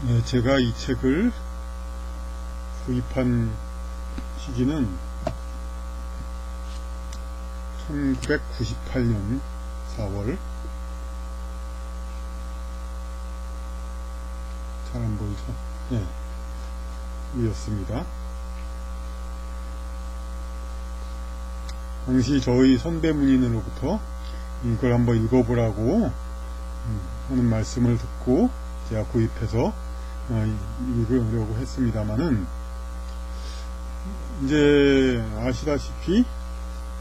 네, 제가 이 책을 구입한 시기는 1998년 4월. 잘 안 보이죠? 네, 이었습니다. 당시 저희 선배 문인으로부터 이걸 한번 읽어보라고 하는 말씀을 듣고 제가 구입해서 읽으려고 했습니다만은, 이제 아시다시피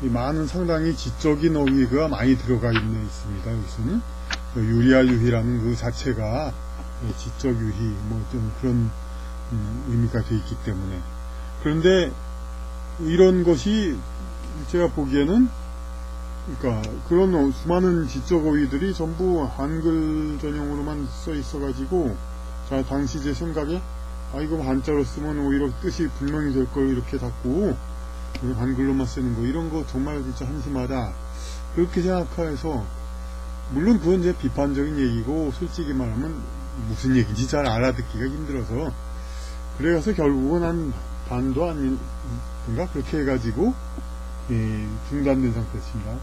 많은 상당히 지적인 어휘가 많이 들어가 있습니다. 여기서는 유리알유희라는 그 자체가 지적 유희 뭐 좀 그런 의미가 되어 있기 때문에. 그런데 이런 것이 제가 보기에는, 그러니까 그런 수많은 지적 어휘들이 전부 한글 전용으로만 써 있어가지고, 자, 당시 제 생각에 이거 한자로 쓰면 오히려 뜻이 분명히 될 걸 이렇게 자꾸 한글로만 쓰는 거, 이런 거 정말 진짜 한심하다, 그렇게 생각해서, 물론 그건 이제 비판적인 얘기고 솔직히 말하면 무슨 얘기인지 잘 알아듣기가 힘들어서, 그래서 결국은 한 반도 아닌가 그렇게 해가지고 중단된 상태였습니다.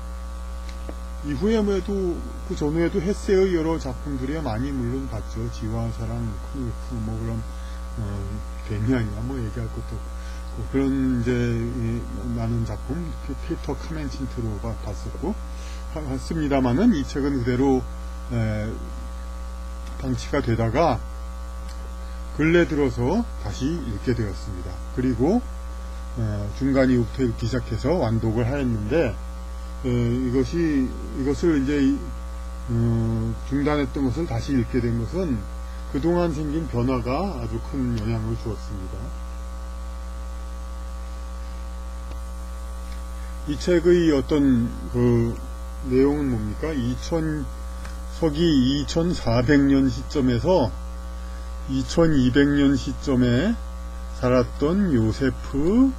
이후에 그 전후에도 헤세의 여러 작품들이 많이 물론 봤죠. 지와 사랑, 뭐 그런 개미아니야 뭐 얘기할 것도 없고, 그런 이제 많은 작품, 피터 카멘친트로 봤었고 했습니다만은, 이 책은 그대로 방치가 되다가 근래 들어서 다시 읽게 되었습니다. 그리고 중간 이후부터 읽기 시작해서 완독을 하였는데, 이것을 이제 중단했던 것을 다시 읽게 된 것은 그동안 생긴 변화가 아주 큰 영향을 주었습니다. 이 책의 어떤 그 내용은 뭡니까? 서기 2400년 시점에서 2200년 시점에 살았던 요세프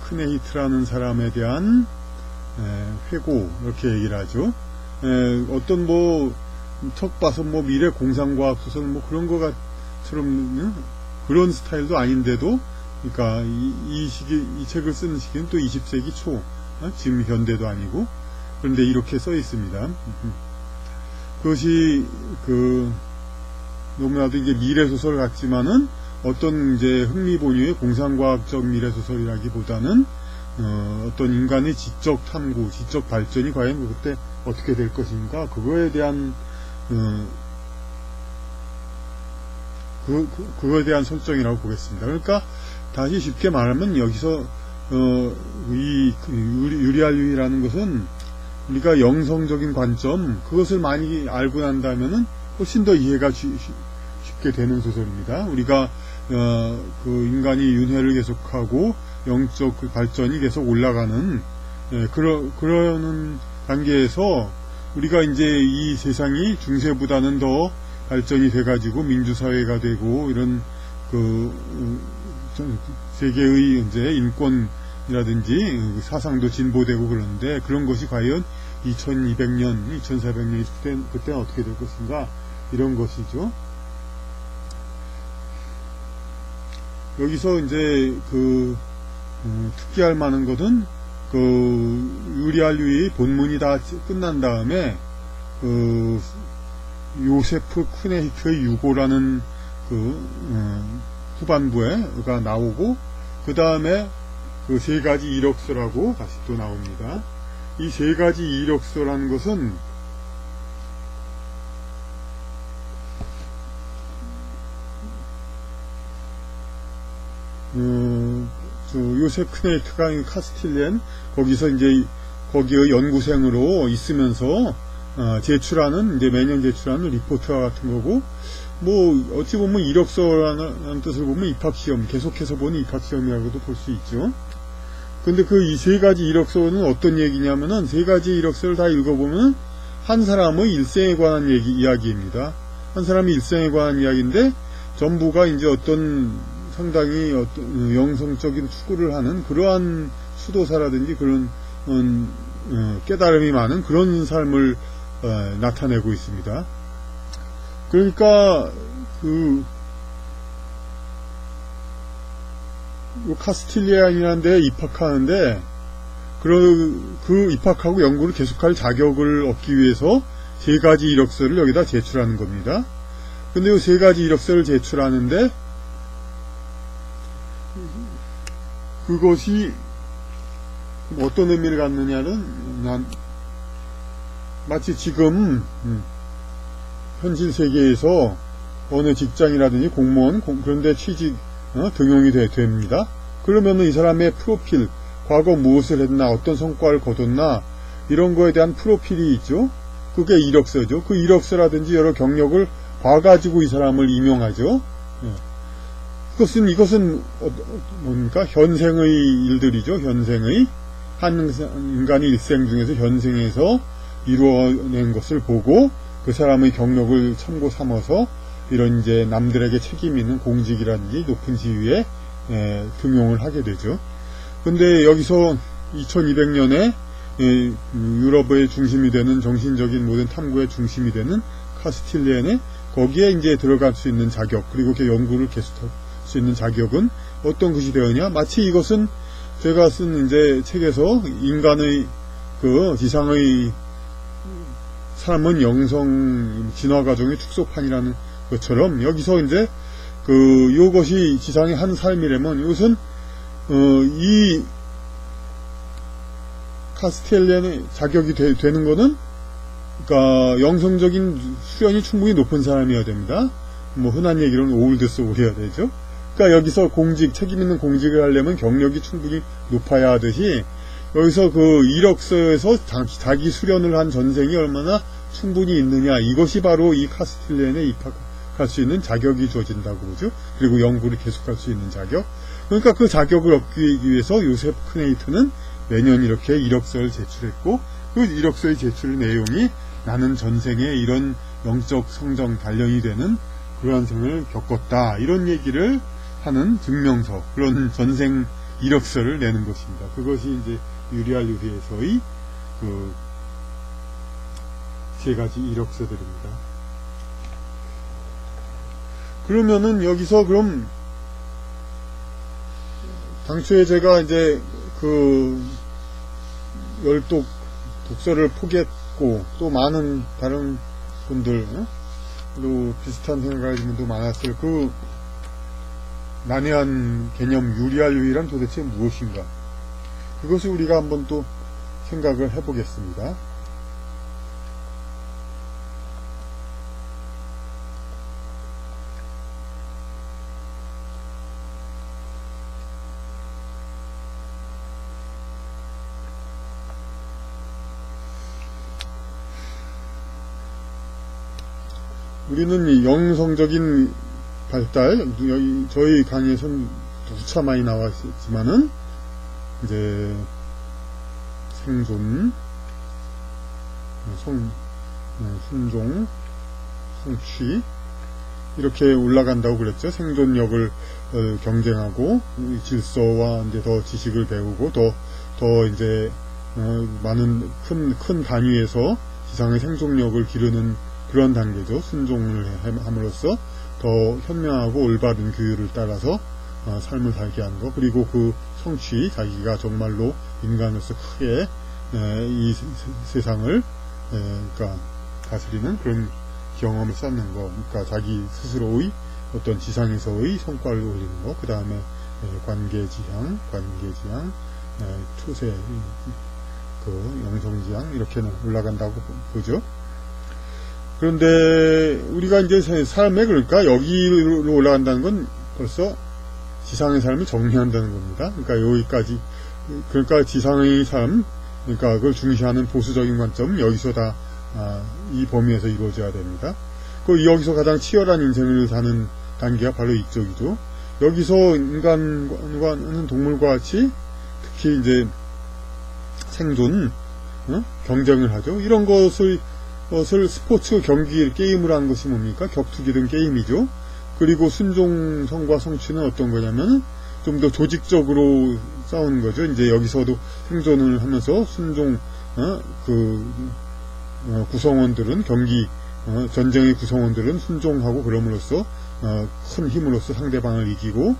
크네히트라는 사람에 대한 회고, 이렇게 얘기를 하죠. 어떤 척 봐서 미래 공상과학 소설 그런 거처럼 그런 스타일도 아닌데도, 그러니까 이 책을 쓰는 시기는 또 20세기 초, 지금 현대도 아니고, 그런데 이렇게 써 있습니다. 그것이 너무나도 이제 미래 소설 같지만은 어떤 이제 흥미본유의 공상과학적 미래 소설이라기보다는 어떤 인간의 지적 탐구, 지적 발전이 과연 그때 어떻게 될 것인가, 그거에 대한 그거에 대한 설정이라고 보겠습니다. 그러니까 다시 쉽게 말하면 여기서 이 유리알유희라는 것은 우리가 영성적인 관점, 그것을 많이 알고 난다면은 훨씬 더 이해가 쉽게 되는 소설입니다. 우리가 그 인간이 윤회를 계속하고 영적 발전이 계속 올라가는 그러는 단계에서 우리가 이제 이 세상이 중세보다는 더 발전이 돼가지고 민주사회가 되고, 이런 세계의 이제 인권이라든지 사상도 진보되고 그러는데, 그런 것이 과연 2200년, 2400년 그때는 어떻게 될 것인가, 이런 것이죠. 여기서 이제 특기할 만한 것은 유리알유희 본문이 다 끝난 다음에 요세프 크네히트의 유고라는 후반부에가 나오고, 그 다음에 세 가지 이력서라고 다시 또 나옵니다. 이 세 가지 이력서라는 것은 요세프 크네히트가 카스틸렌, 거기서 이제 거기의 연구생으로 있으면서 제출하는, 이제 매년 제출하는 리포트와 같은 거고, 어찌 보면 이력서라는 뜻을 보면 입학시험, 계속해서 보는 입학시험이라고도 볼 수 있죠. 근데 이 세 가지 이력서는 어떤 얘기냐면은, 세 가지 이력서를 다 읽어보면 한 사람의 일생에 관한 이야기입니다. 한 사람의 일생에 관한 이야기인데, 전부가 이제 어떤 상당히 어떤 영성적인 추구를 하는 그러한 수도사라든지 그런 깨달음이 많은 그런 삶을 나타내고 있습니다. 그러니까 카스틸리안이라는 데에 입학하는데, 그 입학하고 연구를 계속할 자격을 얻기 위해서 3가지 이력서를 여기다 제출하는 겁니다. 근데 이 3가지 이력서를 제출하는데, 그것이 어떤 의미를 갖느냐는, 마치 지금 현실 세계에서 어느 직장이라든지 공무원 그런데 취직 등용이 됩니다. 그러면은 이 사람의 프로필, 과거 무엇을 했나, 어떤 성과를 거뒀나, 이런 거에 대한 프로필이 있죠. 그게 이력서죠. 그 이력서라든지 여러 경력을 봐가지고 이 사람을 임용하죠. 이것은 뭡니까? 현생의 일들이죠. 현생의 한 인간의 일생 중에서 현생에서 이루어낸 것을 보고 그 사람의 경력을 참고 삼아서 이런 이제 남들에게 책임 있는 공직이라든지 높은 지위에 등용을 하게 되죠. 근데 여기서 2200년에 유럽의 중심이 되는 정신적인 모든 탐구의 중심이 되는 카스틸리엔에 거기에 이제 들어갈 수 있는 자격, 그리고 이렇게 연구를 계속할 수 있는 자격은 어떤 것이 되느냐? 마치 이것은 제가 쓴 이제 책에서 인간의 지상의 삶은 영성 진화 과정의 축소판이라는 것처럼 여기서 이제 이것이 지상의 한 삶이라면 이것은 이 카스틸리엔의 자격이 되는 거는 그러니까 영성적인 수련이 충분히 높은 사람이어야 됩니다. 뭐 흔한 얘기로는 올드 소울이어야 되죠. 그러니까 여기서 책임 있는 공직을 하려면 경력이 충분히 높아야 하듯이 여기서 이력서에서 자기 수련을 한 전생이 얼마나 충분히 있느냐, 이것이 바로 이 카스틸리엔에 입학할 수 있는 자격이 주어진다고 보죠. 그리고 연구를 계속할 수 있는 자격. 그러니까 그 자격을 얻기 위해서 요셉 크네이트는 매년 이렇게 이력서를 제출했고, 그 이력서의 제출 내용이 나는 전생에 이런 영적 성장 단련이 되는 그러한 생을 겪었다, 이런 얘기를 하는 증명서, 그런 전생 이력서를 내는 것입니다. 그것이 이제 유리알유리에서의 3가지 이력서들입니다. 그러면은 여기서 그럼 당초에 제가 이제 열독 독서를 포기했고 또 많은 다른 분들도 비슷한 생각을 가진 분도 많았을 난해한 개념 유리알유리란 도대체 무엇인가, 그것을 우리가 한번 또 생각을 해보겠습니다. 우리는 이 영성적인 발달, 저희 강의에서는 두차 많이 나왔지만은, 이제, 생존, 순종, 성취, 이렇게 올라간다고 그랬죠. 생존력을 경쟁하고, 질서와 이제 더 지식을 배우고, 더 이제, 많은 큰 단위에서 지상의 생존력을 기르는 그런 단계죠. 순종을 함으로써 더 현명하고 올바른 규율을 따라서 삶을 살게 하는 것, 그리고 그 성취, 자기가 정말로 인간으로서 크게 이 세상을 그러니까 다스리는 그런 경험을 쌓는 것, 그러니까 자기 스스로의 어떤 지상에서의 성과를 올리는 것, 그 다음에 관계지향, 초세, 영성지향, 이렇게는 올라간다고 보죠. 그런데 우리가 이제 삶에, 그러니까 여기로 올라간다는 건 벌써 지상의 삶을 정리한다는 겁니다. 그러니까 여기까지, 그러니까 지상의 삶, 그러니까 그걸 중시하는 보수적인 관점, 여기서 다 이 범위에서 이루어져야 됩니다. 여기서 가장 치열한 인생을 사는 단계가 바로 이쪽이죠. 여기서 인간과는 동물과 같이 특히 이제 생존, 경쟁을 하죠. 이런 것을 스포츠 경기 게임을 하는 것이 뭡니까? 격투기든 게임이죠. 그리고 순종성과 성취는 어떤 거냐면 좀 더 조직적으로 싸우는 거죠. 이제 여기서도 생존을 하면서 순종 구성원들은 경기 전쟁의 구성원들은 순종하고 그럼으로써 큰 힘으로써 상대방을 이기고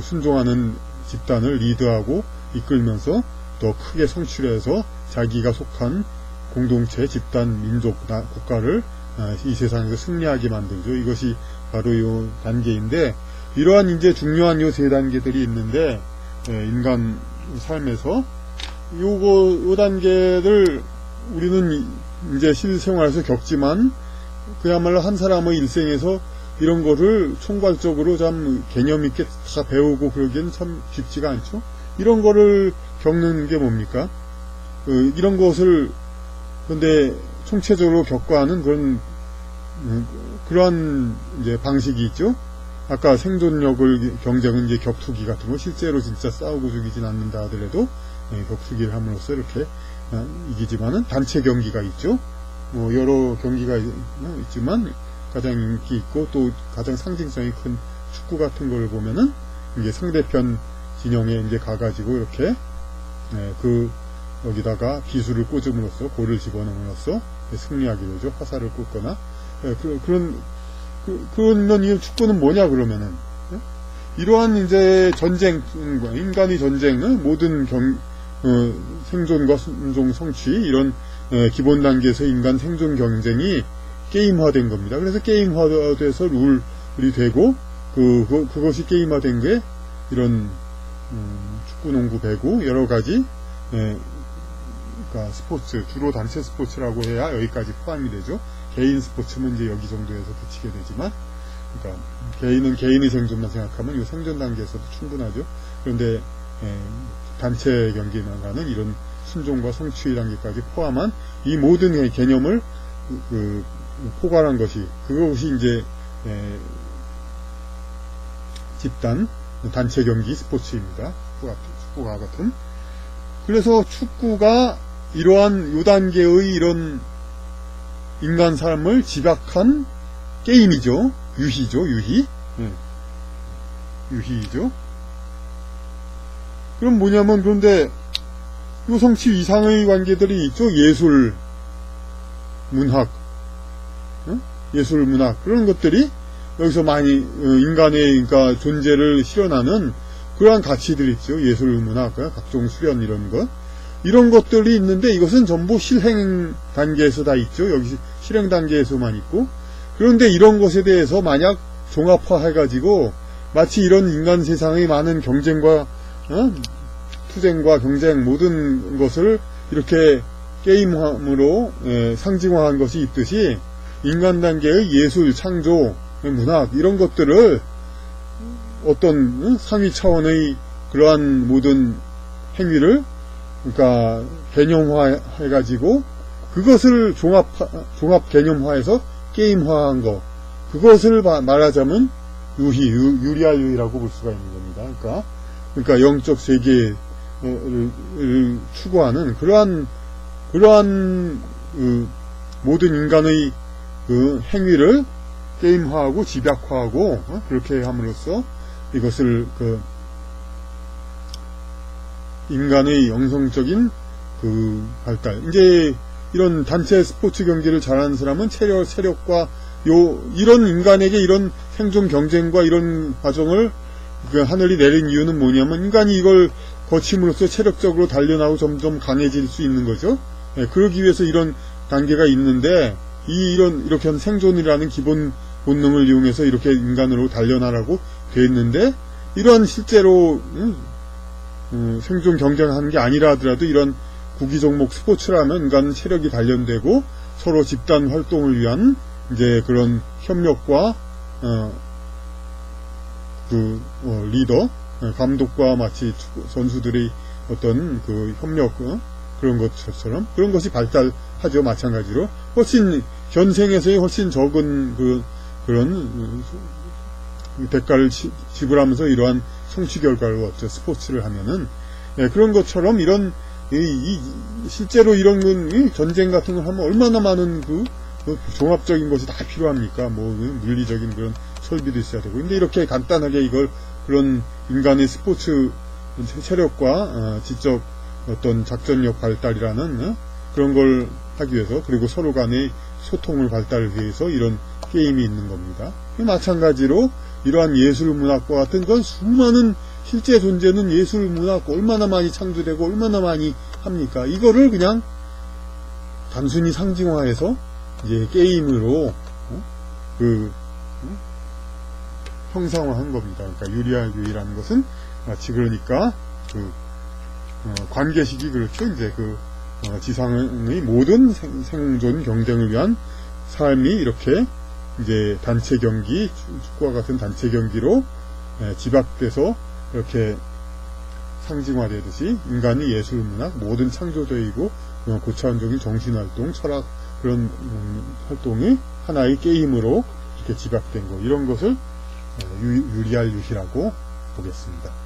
순종하는 집단을 리드하고 이끌면서 더 크게 성취해서 자기가 속한 공동체, 집단, 민족, 국가를 이 세상에서 승리하게 만들죠. 이것이 바로 이 단계인데, 이러한 이제 중요한 요 세 단계들이 있는데, 인간 삶에서 요 단계를 우리는 이제 실생활에서 겪지만, 그야말로 한 사람의 일생에서 이런 거를 총괄적으로 참 개념 있게 다 배우고 그러기엔 참 쉽지가 않죠. 이런 거를 겪는 게 뭡니까? 이런 것을 근데 총체적으로 겪어하는 그러한 이제 방식이 있죠. 아까 생존력을 경쟁은 이제 격투기 같은 거, 실제로 진짜 싸우고 죽이진 않는다 하더라도 격투기를 함으로써 이렇게 이기지만은 단체 경기가 있죠. 뭐 여러 경기가 있지만 가장 인기 있고 또 가장 상징성이 큰 축구 같은 걸 보면은 이제 상대편 진영에 이제 가가지고 이렇게 여기다가 기술을 꽂음으로써 골을 집어넣음으로써 승리하게 되죠. 화살을 꽂거나 그러면 이 축구는 뭐냐 그러면은 이러한 이제 전쟁과 인간의 전쟁은 모든 생존과 순종 성취 이런 기본 단계에서 인간 생존 경쟁이 게임화된 겁니다. 그래서 게임화돼서 룰이 되고 그것이 게임화된 게 이런 축구, 농구, 배구 여러 가지 그러니까 스포츠 주로 단체 스포츠라고 해야 여기까지 포함이 되죠. 개인 스포츠는 이제 여기 정도에서 그치게 되지만, 그러니까 개인은 개인의 생존만 생각하면 이 생존 단계에서도 충분하죠. 그런데 단체 경기나가는 이런 순종과 성취 단계까지 포함한 이 모든 개념을 포괄한 그것이 이제 집단 단체 경기 스포츠입니다. 축구와 같은. 그래서 축구가 이러한 요 단계의 이런 인간 삶을 집약한 게임이죠. 유희이죠. 그럼 뭐냐면, 그런데 요 성취 이상의 관계들이 있죠. 예술, 문학, 그런 것들이 여기서 많이 인간의 그러니까 존재를 실현하는 그러한 가치들이 있죠. 예술, 문학, 각종 수련 이런 것. 이런 것들이 있는데 이것은 전부 실행 단계에서 다 있죠. 여기 실행 단계에서만 있고. 그런데 이런 것에 대해서 만약 종합화해가지고 마치 이런 인간 세상의 많은 경쟁과 투쟁과 경쟁 모든 것을 이렇게 게임함으로 상징화한 것이 있듯이 인간 단계의 예술, 창조, 문학 이런 것들을 어떤 상위 차원의 그러한 모든 행위를 그러니까 개념화해가지고 그것을 종합 개념화해서 게임화한 거, 그것을 말하자면 유리아유희라고 볼 수가 있는 겁니다. 그러니까 영적 세계를 추구하는 그러한 모든 인간의 그 행위를 게임화하고 집약화하고 그렇게 함으로써 이것을 인간의 영성적인 발달. 이제 이런 단체 스포츠 경기를 잘하는 사람은 체력과 이런 인간에게 이런 생존 경쟁과 이런 과정을 하늘이 내린 이유는 뭐냐면 인간이 이걸 거침으로써 체력적으로 단련하고 점점 강해질 수 있는 거죠. 그러기 위해서 이런 단계가 있는데 이렇게 한 생존이라는 기본 본능을 이용해서 이렇게 인간으로 단련하라고 돼 있는데 이러한 실제로 생존 경쟁하는 게 아니라 하더라도 이런 구기 종목 스포츠라면 인간은 체력이 단련되고 서로 집단 활동을 위한 이제 그런 협력과 리더, 감독과 마치 선수들의 어떤 협력 그런 것처럼 그런 것이 발달하죠. 마찬가지로 훨씬 현생에서의 훨씬 적은 그런 대가를 지불하면서 이러한 성취 결과를 얻죠. 스포츠를 하면은 그런 것처럼 이런 실제로 이런 전쟁 같은 걸 하면 얼마나 많은 종합적인 것이 다 필요합니까? 물리적인 그런 설비도 있어야 되고. 근데 이렇게 간단하게 그런 인간의 스포츠 체력과 지적 어떤 작전력 발달이라는 그런 걸 하기 위해서, 그리고 서로 간의 소통을 발달을 위해서 이런 게임이 있는 겁니다. 마찬가지로 이러한 예술문학과 같은 건 수많은 실제 존재는 예술문학 얼마나 많이 창조되고 얼마나 많이 합니까? 이거를 그냥 단순히 상징화해서 이제 게임으로 형상화한 겁니다. 그러니까 유리알유이라는 것은 마치 그러니까 관계식이 그렇죠. 이제 지상의 모든 생존 경쟁을 위한 삶이 이렇게 이제 단체 경기, 축구와 같은 단체 경기로 집약돼서 이렇게 상징화되듯이 인간의 예술문학, 모든 창조적이고 고차원적인 정신활동, 철학 그런 활동이 하나의 게임으로 이렇게 집약된 거, 이런 것을 유리알 유희라고 보겠습니다.